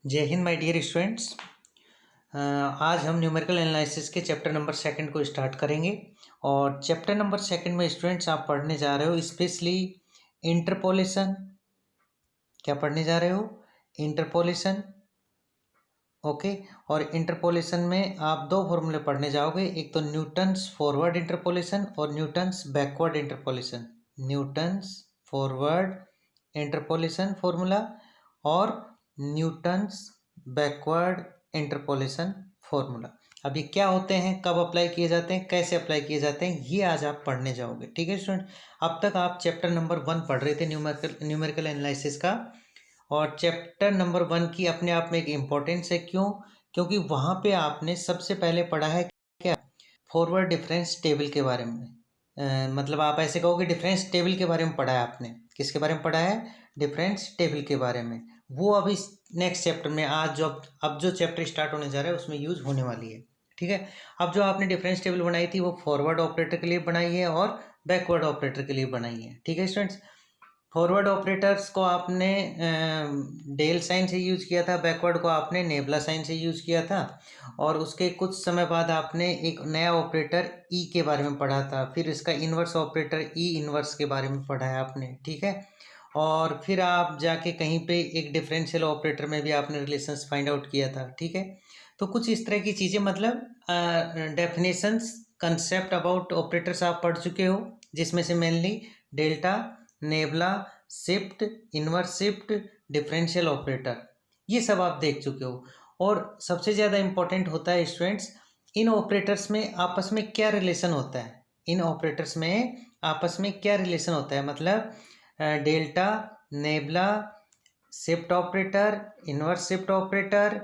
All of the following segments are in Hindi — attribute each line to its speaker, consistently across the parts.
Speaker 1: जय हिंद माय डियर स्टूडेंट्स। आज हम न्यूमेरिकल एनालिसिस के चैप्टर नंबर सेकंड को स्टार्ट करेंगे। और चैप्टर नंबर सेकंड में स्टूडेंट्स आप पढ़ने जा रहे हो स्पेशली इंटरपोलेशन। क्या पढ़ने जा रहे हो? इंटरपोलेशन। ओके। और इंटरपोलेशन में आप दो फॉर्मूले पढ़ने जाओगे, एक तो न्यूटन्स फॉरवर्ड इंटरपोलेशन और Newton's backward interpolation. Newton's forward interpolation formula और न्यूटन्स बैकवर्ड इंटरपोलेशन फॉर्मूला। अब ये क्या होते हैं, कब अप्लाई किए जाते हैं, कैसे अप्लाई किए जाते हैं, ये आज आप पढ़ने जाओगे। ठीक है स्टूडेंट। अब तक आप चैप्टर नंबर 1 पढ़ रहे थे न्यूमेरिकल एनालिसिस का, और चैप्टर नंबर 1 की अपने आप में एक इम्पोर्टेंस है। क्यों? क्योंकि वहाँ पे आपने सबसे पहले पढ़ा है क्या, फॉरवर्ड डिफरेंस टेबल के बारे में। मतलब आप ऐसे कहोगे डिफरेंस टेबल के बारे में पढ़ा है आपने। किसके बारे में पढ़ा है? डिफरेंस टेबल के बारे में। वो अभी नेक्स्ट चैप्टर में आज जो अब जो चैप्टर स्टार्ट होने जा रहा है उसमें यूज होने वाली है। ठीक है। अब जो आपने डिफरेंस टेबल बनाई थी वो फॉरवर्ड ऑपरेटर के लिए बनाई है और बैकवर्ड ऑपरेटर के लिए बनाई है। ठीक है स्टूडेंट्स। फॉरवर्ड ऑपरेटर्स को आपने डेल साइन से यूज किया था, बैकवर्ड को आपने नेबला साइन से यूज किया था। और उसके कुछ समय बाद आपने एक नया ऑपरेटर ई के बारे में पढ़ा था, फिर इसका इन्वर्स ऑपरेटर ई इन्वर्स के बारे में पढ़ा है आपने। ठीक है। और फिर आप जाके कहीं पे एक डिफरेंशियल ऑपरेटर में भी आपने रिलेशंस फाइंड आउट किया था। ठीक है। तो कुछ इस तरह की चीज़ें, मतलब डेफिनेशंस, कंसेप्ट अबाउट ऑपरेटर्स आप पढ़ चुके हो, जिसमें से mainly delta, nabla, shift, inverse shift, differential operator, ये सब आप देख चुके हो। और सबसे ज़्यादा इम्पोर्टेंट होता है स्टूडेंट्स, इन ऑपरेटर्स में आपस में क्या रिलेशन होता है। इन ऑपरेटर्स में आपस में क्या रिलेशन होता है, मतलब delta, nabla, shift operator, inverse shift operator,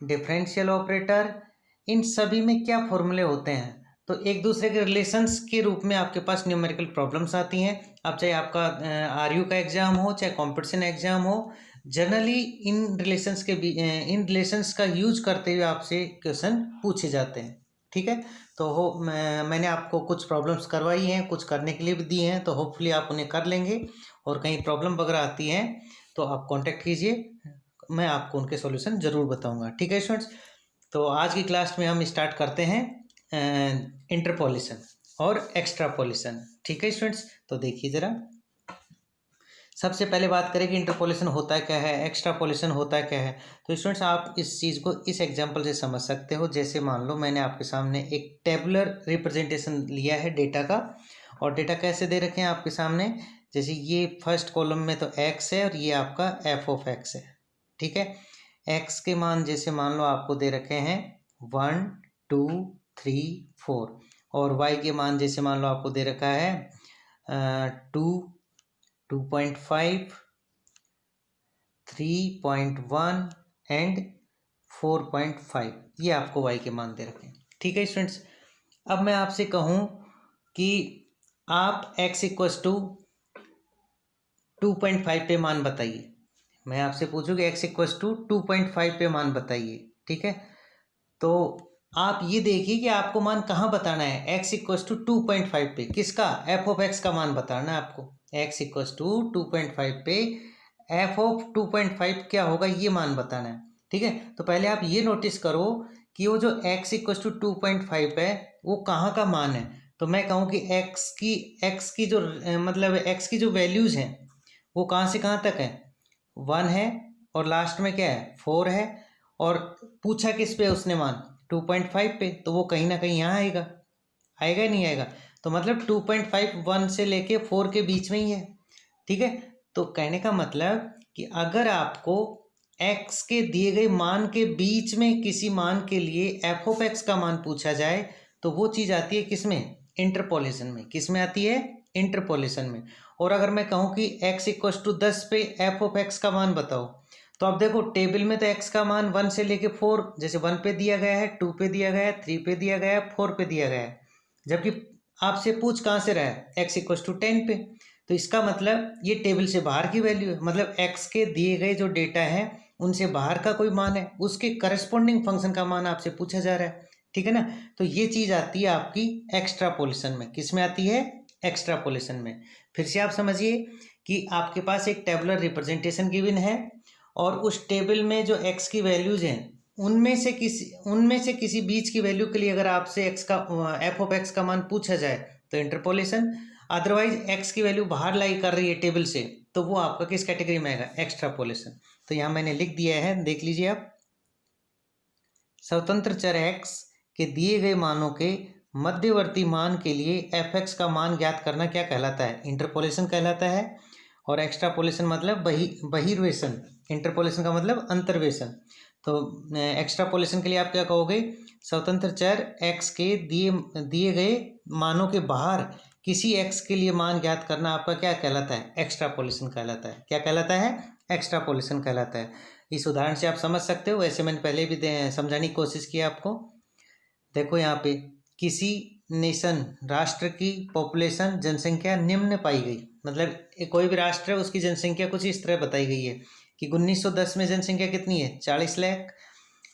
Speaker 1: differential operator, इन सभी में क्या फॉर्मूले होते हैं। तो एक दूसरे के रिलेशंस के रूप में आपके पास न्यूमेरिकल प्रॉब्लम्स आती हैं। अब चाहे आपका आरयू का एग्जाम हो, चाहे कंपटीशन एग्जाम हो, जनरली इन रिलेशंस का यूज करते हुए आपसे क्वेश्चन पूछे जाते हैं। ठीक है। तो मैंने आपको कुछ प्रॉब्लम्स करवाई हैं, कुछ करने के लिए भी दी हैं, तो होपफुली आप उन्हें कर लेंगे। और कहीं प्रॉब्लम वगैरह आती हैं तो आप कांटेक्ट कीजिए, मैं आपको उनके सॉल्यूशन ज़रूर बताऊंगा। ठीक है स्टूडेंट्स। तो आज की क्लास में हम स्टार्ट करते हैं इंटरपोलेशन और एक्स्ट्रापोलेशन। ठीक है स्टूडेंट्स। तो देखिए ज़रा, सबसे पहले बात करें कि इंटरपोलेशन होता क्या है, एक्स्ट्रापोलेशन होता क्या है। तो स्टूडेंट्स आप इस चीज़ को इस एग्जांपल से समझ सकते हो। जैसे मान लो मैंने आपके सामने एक टेबुलर रिप्रेजेंटेशन लिया है डेटा का, और डेटा कैसे दे रखे हैं आपके सामने। जैसे ये फर्स्ट कॉलम में तो एक्स है और ये आपका एफ ऑफ एक्स है। ठीक है। एक्स के मान जैसे मान लो आपको दे रखे हैं 1, 2, 3, 4, और वाई के मान जैसे मान लो आपको दे रखा है 2, 2.5, 3.1 एंड 4.5, ये आपको y के मान दे रखे हैं। ठीक है स्टूडेंट्स। अब मैं आपसे कहूँ कि आप x इक्वस टू 2.5 पे मान बताइए। मैं आपसे पूछूँ कि x इक्वस टू 2.5 पे मान बताइए। ठीक है। तो आप ये देखिए कि आपको मान कहाँ बताना है। x इक्वस टू 2.5 पे किसका? f ऑफ x का मान बताना है आपको। x इक्वस टू 2.5 पे f ऑफ 2.5 क्या होगा, ये मान बताना है। ठीक है। तो पहले आप ये नोटिस करो कि वो जो x इक्वस टू 2.5 है वो कहाँ का मान है। तो मैं कहूँ कि x की जो मतलब x की जो वैल्यूज़ हैं वो कहाँ से कहाँ तक है, 1 है और लास्ट में क्या है 4 है। और पूछा किस पे उसने मान, 2.5 पे, तो वो कहीं ना कहीं यहाँ आएगा, आएगा नहीं आएगा। तो मतलब 2.5 1 से लेके 4 के बीच में ही है। ठीक है। तो कहने का मतलब कि अगर आपको x के दिए गए मान के बीच में किसी मान के लिए f ऑफ x का मान पूछा जाए तो वो चीज़ आती है किसमें, इंटरपोलेशन में। किस में आती है? इंटरपोलेशन में। और अगर मैं कहूँ कि x इक्वस टू 10 पे f ऑफ x का मान बताओ, तो अब देखो टेबल में तो x का मान 1 से लेके 4, जैसे 1 पे दिया गया है, 2 पे दिया गया है, 3 पे दिया गया है, 4 पे दिया गया है, जबकि आपसे पूछ कहाँ से रहा है, x इक्वस टू 10 पे। तो इसका मतलब ये टेबल से बाहर की वैल्यू है, मतलब x के दिए गए जो डेटा है उनसे बाहर का कोई मान है, उसके करस्पॉन्डिंग फंक्शन का मान आपसे पूछा जा रहा है। ठीक है ना। तो ये चीज़ आती है आपकी एक्स्ट्रापोलेशन में। किस में आती है? एक्स्ट्रापोलेशन में। फिर से आप समझिए कि आपके पास एक टेबुलर रिप्रेजेंटेशन गिवन है और उस टेबल में जो एक्स की वैल्यूज़ हैं उनमें से किसी बीच की वैल्यू के लिए अगर आपसे एक्स का एफ ऑफ एक्स का मान पूछा जाए तो इंटरपोलेशन, अदरवाइज एक्स की वैल्यू बाहर लाई कर रही है टेबल से तो वो आपका किस कैटेगरी में आएगा, एक्स्ट्रापोलेशन। तो यहाँ मैंने लिख दिया है, देख लीजिए आप। स्वतंत्र चर एक्स के दिए गए मानों के मध्यवर्ती मान के लिए एफ एक्स का मान ज्ञात करना क्या कहलाता है, इंटरपोलेशन कहलाता है। और एक्स्ट्रापोलेशन मतलब बहिर्वेशन, इंटरपोलेशन का मतलब अंतर्वेशन। तो एक्स्ट्रापोलेशन के लिए आप क्या कहोगे, स्वतंत्र चर एक्स के दिए गए मानों के बाहर किसी एक्स के लिए मान ज्ञात करना आपका क्या कहलाता है, एक्स्ट्रापोलेशन कहलाता है। क्या कहलाता है, एक्स्ट्रापोलेशन कहलाता है। इस उदाहरण से आप समझ सकते हो, वैसे मैंने पहले भी समझाने की कोशिश की आपको। देखो यहाँ पे किसी नेशन, राष्ट्र की पॉपुलेशन, जनसंख्या निम्न पाई गई, मतलब कोई भी राष्ट्र है उसकी जनसंख्या कुछ इस तरह बताई गई है कि 1910 में जनसंख्या कितनी है, 40 लाख,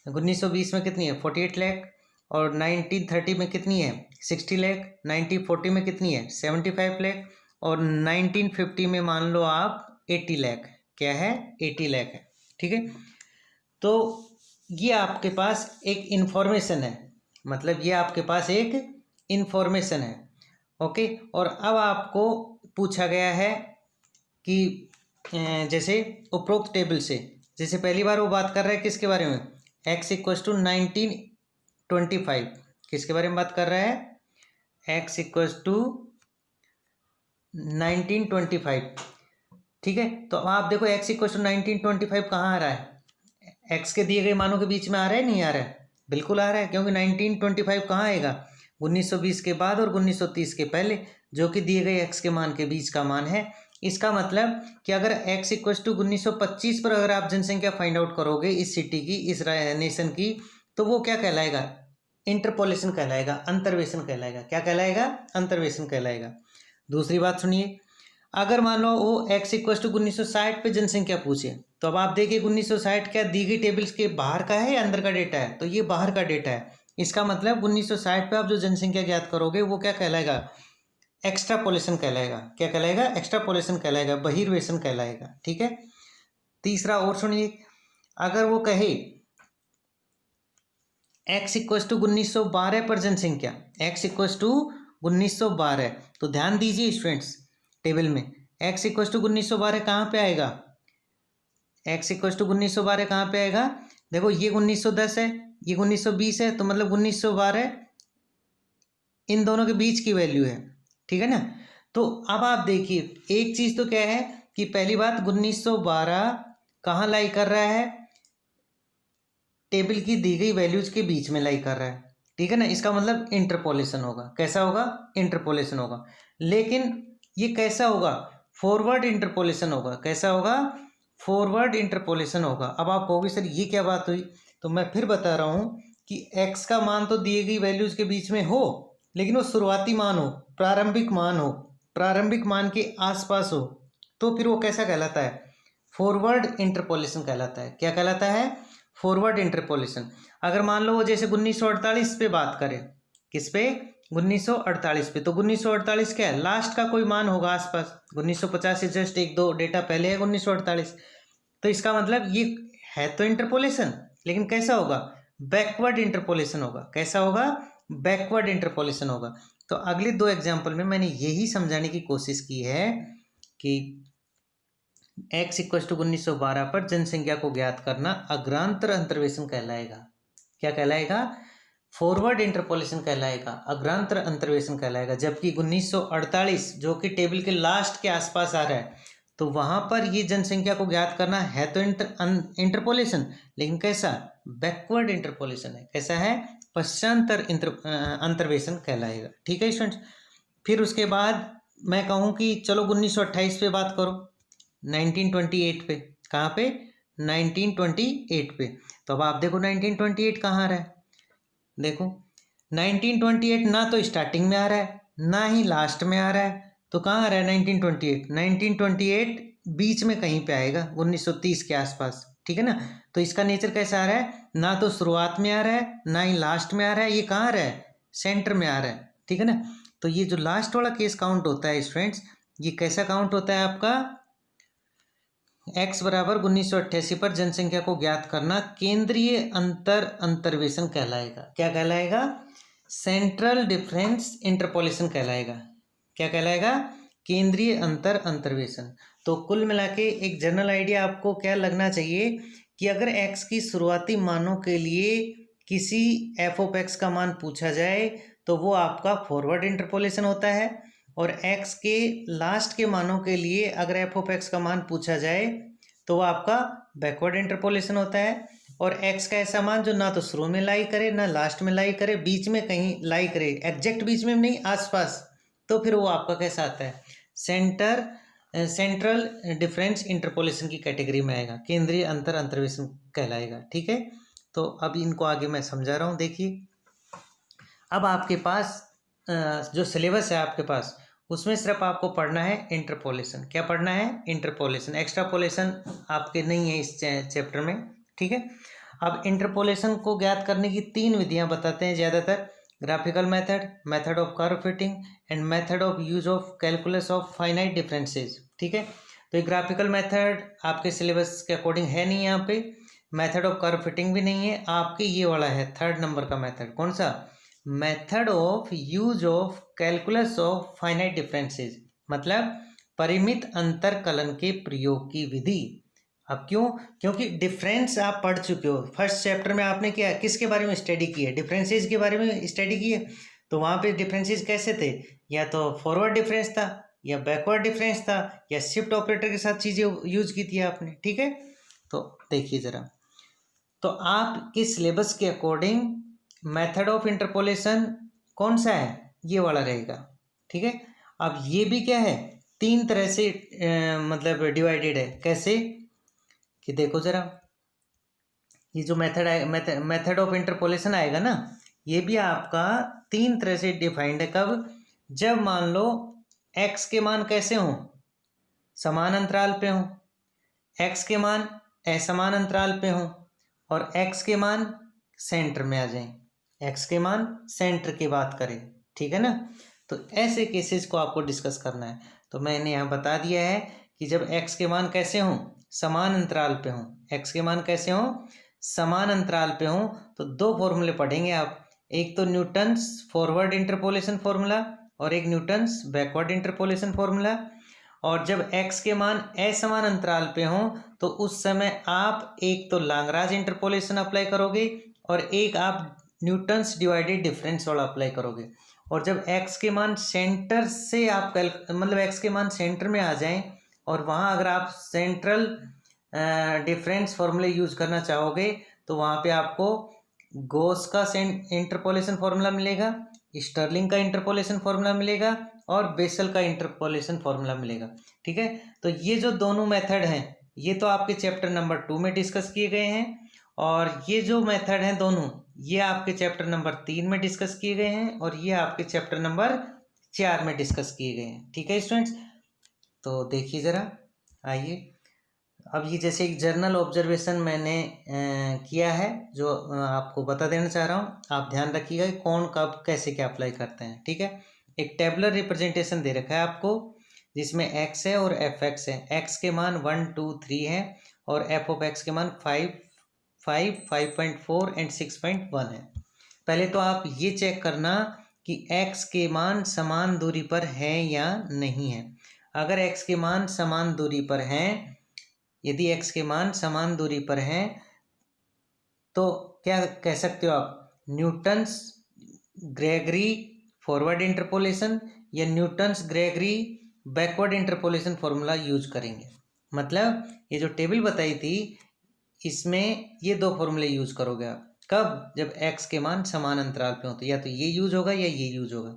Speaker 1: 1920 में कितनी है, 48 लाख, और 1930 में कितनी है, 60 लाख, 1940 में कितनी है, 75 लाख, और 1950 में मान लो आप 80 लाख, क्या है, 80 लाख है। ठीक है, तो ये आपके पास एक इन्फॉर्मेशन है, मतलब ये आपके पास एक इन्फॉर्मेशन है। ओके, और अब आपको पूछा गया है कि जैसे उपरोक्त टेबल से, जैसे पहली बार वो बात कर रहा है किसके बारे में, x इक्वस टू 1925, किसके बारे में बात कर रहा है, x इक्वस टू 1925। ठीक है, तो आप देखो x इक्वस टू 1925 कहाँ आ रहा है, x के दिए गए मानों के बीच में आ रहा है, नहीं आ रहा है, बिल्कुल आ रहा है, क्योंकि 1925 कहाँ आएगा, 1920 के बाद और 1930 के पहले, जो कि दिए गए x के मान के बीच का मान है। इसका मतलब कि अगर x इक्वस टू 1925 पर अगर आप जनसंख्या फाइंड आउट करोगे इस सिटी की, इस नेशन की, तो वो क्या कहलाएगा, इंटरपोलेशन कहलाएगा, अंतर्वेशन कहलाएगा। क्या कहलाएगा, अंतर्वेशन कहलाएगा। दूसरी बात सुनिए, अगर मान लो वो x इक्वस टू 1960 पे जनसंख्या पूछे, तो अब आप देखिए 1960 क्या दी गई टेबल्स के बाहर का है या अंदर का डेटा है, तो ये बाहर का डेटा है। इसका मतलब 1960 पे आप जो जनसंख्या ज्ञात करोगे वो क्या कहलाएगा, एक्स्ट्रापोलेशन कहलाएगा। क्या कहलाएगा, एक्स्ट्रापोलेशन कहलाएगा, बहिर्वेशन कहलाएगा। ठीक है, तीसरा और सुनिए, अगर वो कहे x इक्वस टू 1912 पर जनसंख्या, x इक्वस टू 1912, तो ध्यान दीजिए स्टूडेंट्स, टेबल में x इक्वस टू 1912 कहाँ पे आएगा, x इक्वस टू 1912 कहाँ पे आएगा, देखो ये 1910 है, ये 1920 है, तो मतलब 1912 इन दोनों के बीच की वैल्यू है। ठीक है ना, तो अब आप देखिए एक चीज़ तो क्या है कि पहली बात 1912 कहाँ लाई कर रहा है, टेबल की दी गई वैल्यूज के बीच में लाई कर रहा है। ठीक है ना, इसका मतलब इंटरपोलेशन होगा। कैसा होगा, इंटरपोलेशन होगा। लेकिन ये कैसा होगा, फॉरवर्ड इंटरपोलेशन होगा। कैसा होगा, फॉरवर्ड इंटरपोलेशन होगा। अब आप कहोगे सर ये क्या बात हुई, तो मैं फिर बता रहा हूँ कि x का मान तो दिए गई वैल्यूज के बीच में हो, लेकिन वो शुरुआती मान हो, प्रारंभिक मान हो, प्रारंभिक मान के आसपास हो, तो फिर वो कैसा कहलाता है, फॉरवर्ड इंटरपोलेशन कहलाता है। क्या कहलाता है, फॉरवर्ड इंटरपोलेशन। अगर मान लो वो जैसे 1948 पे बात करें, किस पे, 1948 पे, तो 1948 क्या है, लास्ट का कोई मान होगा आसपास, 1950 से जस्ट एक दो डेटा पहले है 1948, तो इसका मतलब ये है तो इंटरपोलेशन, लेकिन कैसा होगा, बैकवर्ड इंटरपोलेशन होगा। कैसा होगा, बैकवर्ड इंटरपोलेशन होगा। तो अगले दो एग्जाम्पल में मैंने यही समझाने की कोशिश की है कि x इक्वस टू 1912 पर जनसंख्या को ज्ञात करना अग्रांतर अंतर्वेशन कहलाएगा। क्या कहलाएगा, फॉरवर्ड इंटरपोलेशन कहलाएगा, अग्रांतर अंतर्वेशन कहलाएगा। जबकि 1948 जो कि टेबल के लास्ट के आसपास आ रहा है, तो वहां पर ये जनसंख्या को ज्ञात करना है तो इंटरपोलेशन, लेकिन कैसा, बैकवर्ड इंटरपोलेशन है। कैसा है, पश्चांतर अंतर्वेशन कहलाएगा। ठीक है स्टूडेंट्स, फिर उसके बाद मैं कहूँ कि चलो 1928 पे बात करो, 1928 पे, कहाँ पे, 1928 पे। तो अब आप देखो 1928 कहाँ आ रहा है, देखो 1928 ना तो स्टार्टिंग में आ रहा है ना ही लास्ट में आ रहा है, तो कहाँ आ रहा है 1928, 1928 बीच में कहीं पे आएगा 1930 के आसपास। ठीक है ना, तो इसका नेचर कैसा आ रहा है, ना तो शुरुआत में आ रहा है ना ही लास्ट में आ रहा है, ये कहाँ आ रहा है, सेंटर में आ रहा है। ठीक है ना, तो ये जो लास्ट वाला केस काउंट होता है स्टूडेंट्स, ये कैसा काउंट होता है आपका, x बराबर 1988 पर जनसंख्या को ज्ञात करना केंद्रीय अंतर्वेशन कहलाएगा। क्या कहलाएगा? सेंट्रल डिफरेंस इंटरपोलेशन कहलाएगा। क्या कहलाएगा? केंद्रीय अंतर्वेशन। तो कुल मिला के एक जनरल आइडिया आपको क्या लगना चाहिए कि अगर x की शुरुआती मानों के लिए किसी एफ ऑफ एक्स का मान पूछा जाए तो वो आपका फॉरवर्ड इंटरपोलेशन होता है, और x के लास्ट के मानों के लिए अगर एफ ऑफ एक्स का मान पूछा जाए तो वो आपका बैकवर्ड इंटरपोलेशन होता है। और x का ऐसा मान जो ना तो शुरू में लाई करे ना लास्ट में लाई करे, बीच में कहीं लाई करे, एग्जैक्ट बीच में नहीं, आसपास, तो फिर वो आपका कैसा आता है? सेंट्रल डिफरेंस इंटरपोलेशन की कैटेगरी में आएगा, केंद्रीय अंतर्वेशन कहलाएगा। ठीक है, तो अब इनको आगे मैं समझा रहा हूँ। देखिए, अब आपके पास जो सिलेबस है आपके पास, उसमें सिर्फ आपको पढ़ना है इंटरपोलेशन। क्या पढ़ना है? इंटरपोलेशन। एक्स्ट्रापोलेशन आपके नहीं है इस चैप्टर में। ठीक है, अब इंटरपोलेशन को ज्ञात करने की 3 विधियां बताते हैं ज़्यादातर: graphical method, method of curve fitting and method of use of calculus of finite differences. ठीक है, तो ये ग्राफिकल मेथड आपके सिलेबस के अकॉर्डिंग है नहीं, यहाँ पे मेथड ऑफ कर्व फिटिंग भी नहीं है आपके, ये वाला है 3rd नंबर का मेथड। कौन सा? Method of use of calculus of finite differences, मतलब परिमित अंतरकलन के प्रयोग की विधि। अब क्यों? क्योंकि डिफरेंस आप पढ़ चुके हो। फर्स्ट चैप्टर में आपने क्या किसके बारे में स्टडी की है? डिफरेंसेस के बारे में स्टडी की है। तो वहाँ पे डिफरेंसेस कैसे थे? या तो फॉरवर्ड डिफरेंस था, या बैकवर्ड डिफरेंस था, या शिफ्ट ऑपरेटर के साथ चीज़ें यूज की थी आपने। ठीक है, तो देखिए ज़रा, तो आपके सिलेबस के अकॉर्डिंग मेथड ऑफ इंटरपोलेशन कौन सा है? ये वाला रहेगा। ठीक है, अब ये भी क्या है? 3 तरह से मतलब डिवाइडेड है। कैसे कि देखो जरा, ये जो मेथड ऑफ इंटरपोलेशन आएगा ना, ये भी आपका 3 तरह से डिफाइंड है। कब? जब मान लो x के मान कैसे हों? समान अंतराल पे हों, x के मान असमान अंतराल पे हों, और x के मान सेंटर में आ जाएं। x के मान सेंटर की बात करें, ठीक है ना? तो ऐसे केसेस को आपको डिस्कस करना है। तो मैंने यहाँ बता दिया है कि जब x के मान कैसे हों? समान अंतराल पे हों। x के मान कैसे हों? समान अंतराल पे हों। तो 2 फॉर्मूले पढ़ेंगे आप, एक तो न्यूटन्स फॉरवर्ड इंटरपोलेशन फॉर्मूला और एक न्यूटन्स बैकवर्ड इंटरपोलेशन फॉर्मूला। और जब x के मान असमान अंतराल पे हों तो उस समय आप एक तो लाग्रांज इंटरपोलेशन अप्लाई करोगे और एक आप न्यूटन्स डिवाइडेड डिफरेंस वाला अप्लाई करोगे। और जब x के मान सेंटर से आप मतलब x के मान सेंटर में आ जाएं और वहाँ अगर आप सेंट्रल डिफरेंस फॉर्मूले यूज करना चाहोगे तो वहाँ पे आपको गॉस का इंटरपोलेशन फॉर्मूला मिलेगा, स्टर्लिंग का इंटरपोलेशन फॉर्मूला मिलेगा और बेसल का इंटरपोलेशन फॉर्मूला मिलेगा। ठीक है, तो ये जो दोनों मेथड हैं ये तो आपके चैप्टर नंबर 2 में डिस्कस किए गए हैं, और ये जो मेथड हैं दोनों ये आपके चैप्टर नंबर 3 में डिस्कस किए गए हैं, और ये आपके चैप्टर नंबर 4 में डिस्कस किए गए हैं। ठीक है स्टूडेंट्स, तो देखिए ज़रा, आइए अब ये जैसे एक जर्नल ऑब्जर्वेशन मैंने किया है जो आपको बता देना चाह रहा हूँ। आप ध्यान रखिएगा कि कौन कब कैसे क्या अप्लाई करते हैं। ठीक है, एक टेबलर रिप्रेजेंटेशन दे रखा है आपको जिसमें x है और fx है। x के मान 1, 2, 3 है और f ऑफ x के मान 5, 5.4 एंड 6.1 है। पहले तो आप ये चेक करना कि x के मान समान दूरी पर है या नहीं है। अगर x के मान समान दूरी पर हैं, यदि x के मान समान दूरी पर हैं तो क्या कह सकते हो आप? न्यूटन्स ग्रेगरी फॉरवर्ड इंटरपोलेशन या Newton's Gregory backward interpolation formula use करेंगे। मतलब ये जो टेबल बताई थी इसमें ये 2 फॉर्मूले यूज करोगे आप। कब? जब x के मान समान अंतराल पे हो, तो या तो ये यूज होगा या ये यूज होगा।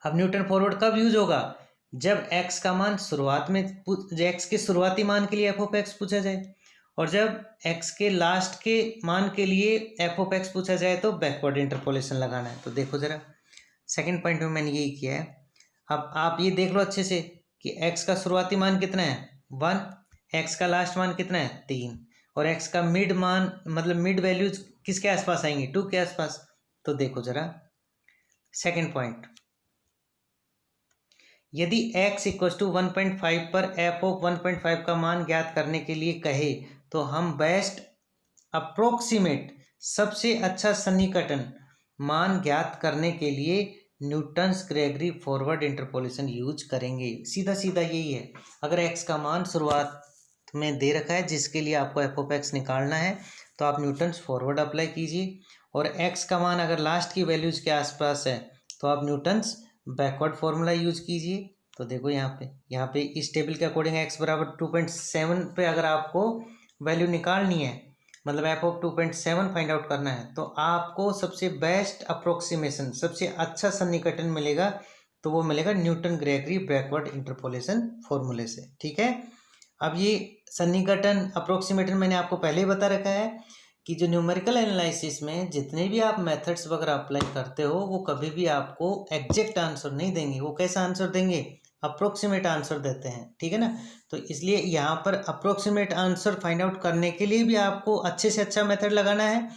Speaker 1: अब न्यूटन फॉरवर्ड कब यूज होगा? जब x का मान शुरुआत में x के शुरुआती मान के लिए f ऑफ x पूछा जाए, और जब x के लास्ट के मान के लिए f ऑफ x पूछा जाए तो बैकवर्ड इंटरपोलेशन लगाना है। तो देखो ज़रा, सेकंड पॉइंट में मैंने यही किया है। अब आप ये देख लो अच्छे से कि x का शुरुआती मान कितना है? 1, x का लास्ट मान कितना है? 3, और x का मिड मान मतलब मिड वैल्यूज किसके आसपास आएंगे? 2 के आसपास। तो देखो ज़रा सेकेंड पॉइंट, यदि x इक्वल टू 1.5 पर f ऑफ 1.5 का मान ज्ञात करने के लिए कहे तो हम बेस्ट अप्रोक्सीमेट सबसे अच्छा सन्निकटन मान ज्ञात करने के लिए Newton's Gregory forward interpolation use करेंगे। सीधा सीधा यही है। अगर x का मान शुरुआत में दे रखा है जिसके लिए आपको एफ ऑफ एक्स निकालना है तो आप न्यूटन्स फॉरवर्ड अप्लाई कीजिए, और x का मान अगर लास्ट की वैल्यूज के आसपास है तो आप न्यूटन्स बैकवर्ड फॉर्मूला यूज कीजिए। तो देखो यहाँ पे इस टेबल के अकॉर्डिंग x बराबर 2.7 पे अगर आपको वैल्यू निकालनी है, मतलब एफ ऑफ 2.7 फाइंड आउट करना है, तो आपको सबसे बेस्ट अप्रोक्सीमेशन सबसे अच्छा सन्निकटन मिलेगा, तो वो मिलेगा न्यूटन ग्रेगरी बैकवर्ड इंटरपोलेशन फॉर्मूले से। ठीक है। अब ये सन्निकटन अप्रोक्सीमेटन मैंने आपको पहले ही बता रखा है कि जो न्यूमेरिकल एनालिसिस में जितने भी आप मेथड्स वगैरह अप्लाई करते हो वो कभी भी आपको एग्जैक्ट आंसर नहीं देंगे। वो कैसा आंसर देंगे? अप्रोक्सीमेट आंसर देते हैं। ठीक है ना। तो इसलिए यहाँ पर अप्रोक्सीमेट आंसर फाइंड आउट करने के लिए भी आपको अच्छे से अच्छा मेथड लगाना है।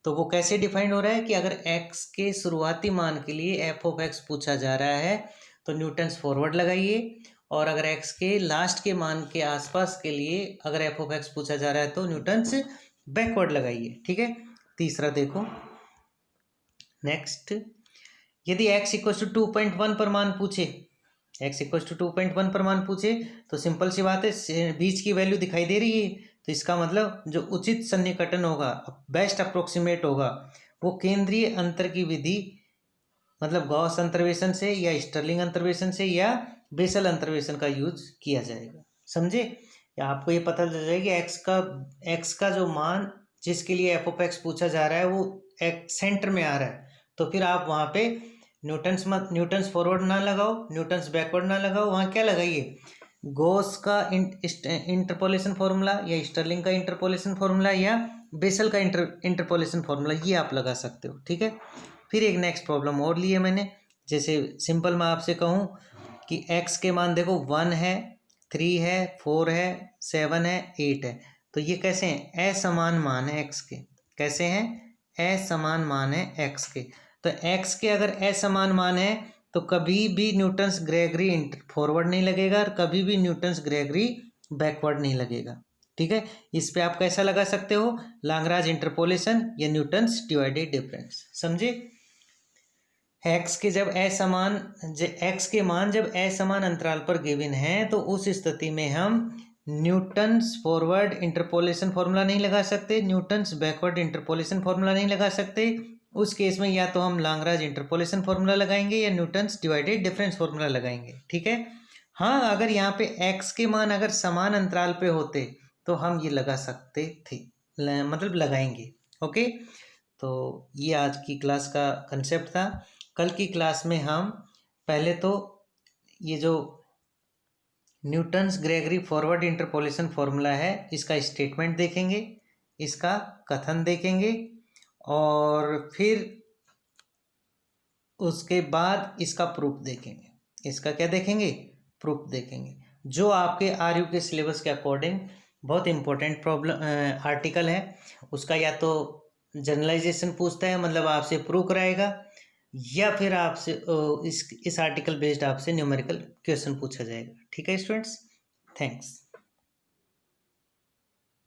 Speaker 1: तो वो कैसे डिफाइंड हो रहा है कि अगर x के शुरुआती मान के लिए एफ ऑफ एक्स पूछा जा रहा है तो न्यूटन्स फॉरवर्ड लगाइए, और अगर x के लास्ट के मान के आसपास के लिए अगर एफ ऑफ एक्स पूछा जा रहा है तो न्यूटन्स बैकवर्ड लगाइए। ठीक है। तीसरा देखो नेक्स्ट, यदि x इक्वल टू 2.1 पर मान पूछे, x इक्वल टू 2.1 पर मान पूछे तो सिंपल सी बात है, बीच की वैल्यू दिखाई दे रही है, तो इसका मतलब जो उचित सन्निकटन होगा, बेस्ट अप्रोक्सीमेट होगा, वो केंद्रीय अंतर की विधि मतलब गॉस अंतर्वेशन से या स्टर्लिंग अंतर्वेशन से या बेसल अंतर्वेशन का यूज किया जाएगा। समझे? या आपको ये पता चल जाएगा कि x का जो मान जिसके लिए एफ ऑफ एक्स पूछा जा रहा है वो सेंटर में आ रहा है, तो फिर आप वहाँ पे न्यूटन्स फॉरवर्ड ना लगाओ, न्यूटन्स बैकवर्ड ना लगाओ, वहाँ क्या लगाइए? गॉस का इंटरपोलेशन फॉर्मूला या स्टर्लिंग का इंटरपोलेशन फॉर्मूला या बेसल का इंटरपोलेशन फॉर्मूला, ये आप लगा सकते हो। ठीक है। फिर एक नेक्स्ट प्रॉब्लम और ली है मैंने। जैसे सिंपल मैं आपसे कहूँ कि x के मान देखो 1 है, 3 है, 4 है, 7 है, 8 है, तो ये कैसे हैं? असमान मान है x के। कैसे हैं? असमान मान है x के। तो x के अगर असमान मान है तो कभी भी न्यूटन्स ग्रेगरी फॉरवर्ड नहीं लगेगा और कभी भी न्यूटन्स ग्रेगरी बैकवर्ड नहीं लगेगा। ठीक है। इस पे आप कैसा लगा सकते हो? लाग्रांज इंटरपोलेशन या न्यूटन्स डिवाइडेड डिफरेंस। समझे? x के जब असमान x के मान जब असमान अंतराल पर गिवन है तो उस स्थिति में हम न्यूटन्स फॉरवर्ड इंटरपोलेशन फॉर्मूला नहीं लगा सकते, न्यूटन्स बैकवर्ड इंटरपोलेशन फॉर्मूला नहीं लगा सकते। उस केस में या तो हम लाग्रांज इंटरपोलेशन फॉर्मूला लगाएंगे या न्यूटन्स डिवाइडेड डिफरेंस फॉर्मूला लगाएंगे। ठीक है। हाँ, अगर यहाँ पे x के मान अगर समान अंतराल पे होते तो हम ये लगा सकते थे, मतलब लगाएंगे। ओके। तो ये आज की क्लास का कंसेप्ट था। कल की क्लास में हम पहले तो ये जो Newton's Gregory forward interpolation formula है इसका स्टेटमेंट देखेंगे, इसका कथन देखेंगे, और फिर उसके बाद इसका प्रूफ देखेंगे। इसका क्या देखेंगे? प्रूफ देखेंगे, जो आपके आरयू के सिलेबस के अकॉर्डिंग बहुत इंपॉर्टेंट प्रॉब्लम आर्टिकल है। उसका या तो जनरलाइजेशन पूछता है, मतलब आपसे प्रूव कराएगा, या फिर आपसे इस आर्टिकल बेस्ड आपसे न्यूमेरिकल क्वेश्चन पूछा जाएगा। ठीक है स्टूडेंट्स, थैंक्स।